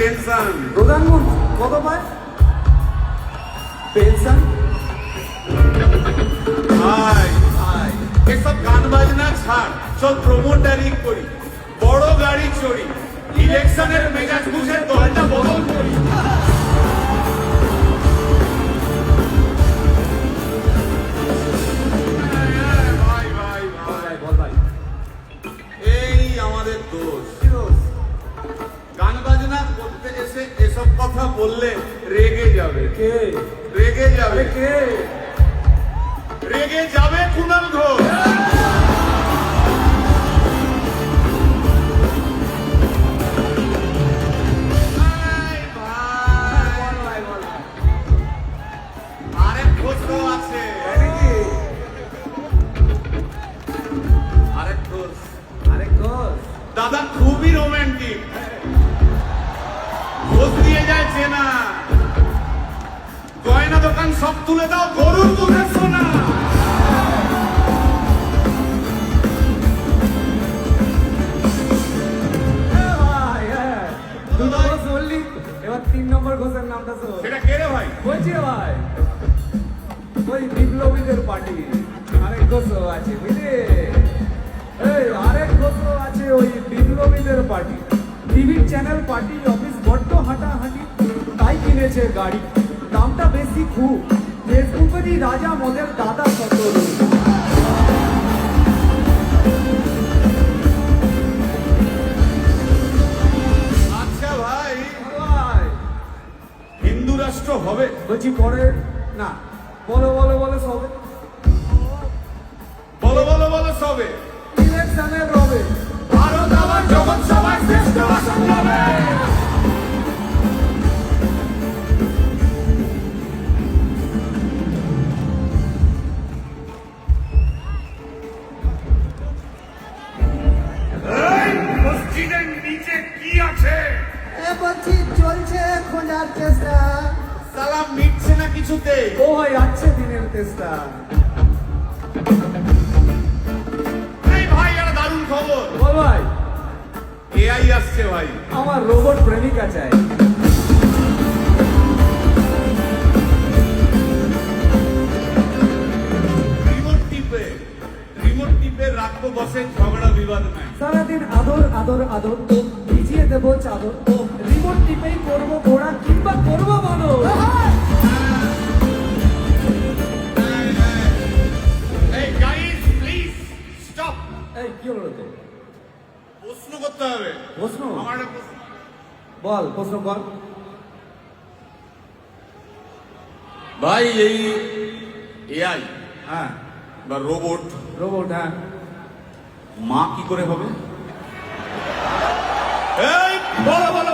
Tension. প্রধানমন্ত্রী কত পায় পেনশন? ভাই এসব গান বাজনা ছাড়, চল প্রমোটারি করি, বড় গাড়ি চড়ি, ইলেকশনের মেজাজ বুঝে দলটা বদল করি। ভাই ভাই ভাই বল ভাই, এই আমাদের দোষ। গান বাজনা করতে এসে এসব কথা বললে রেগে যাবে, কে রেগে যাবে, কে? রেগে যাবে কুণাল ঘোষ। আরেক ঘোষ আছে, আরেক ঘোষ। আরেক ঘোষ দাদা খুবই রোমান্টিক, ঘোষ দিয়ে যায় চেনা, গয়না দোকান সব তুলে দাও, গরুর দুধের সোনা। ভাই, হ্যাঁ দুটো ঘোষ বললি, এবার 3 নম্বর ঘোষের নামটা শোন। সেটা কে রে ভাই? বলছি রে ভাই, ওই বিপ্লবীদের পার্টি আরেক ঘোষ আছে বুঝলি? এই আরেক ঘোষ আছে ওই বিপ্লবীদের পার্টি। টিভির চ্যানেল পার্টি অফিস বড্ড হাঁটাহাঁটি, তাই কিনেছে গাড়ি, দামটা বেশি খুব, ফেসবুকেরই রাজা মদের দাদা সতরু। আচ্ছা ভাই, ভাই হিন্দু রাষ্ট্র হবে? বলছি পরে না, বলো বলো বলো সবে বলো বলো বলো সবে। ইলেকশনের রবে ভারত আবার জগৎ সভায় শ্রেষ্ঠ আসন পাবে। এই মসজিদের নিচে কি আছে? বলছি চলছে খোঁজার চেষ্টা। সালাম মিটছে না কিছুতে। ও ভাই আছে দিনের চেষ্টা। এই ভাই একটা দারুণ খবর, বল ভাই, এআই আসছে ভাই। আমার রোবট প্রেমিকা চাই। রিমোট টিপে রাখবো বসে, ঝগড়া বিবাদ নাই। সারাদিন আদর আদর আদর, তো ভিজিয়ে দেবো চাদর, তো রিমোট টিপেই করবো ঘোড়া কিংবা করবো বলো। এই গাইস প্লিজ স্টপ। এই কি হলো তো? প্রশ্ন করতে হবে। প্রশ্ন? আমার একটা প্রশ্ন। বল প্রশ্ন কর। ভাই এই এআই হ্যাঁ বা রোবট রোবট, হ্যাঁ মা কি করে হবে? এই বলো বলো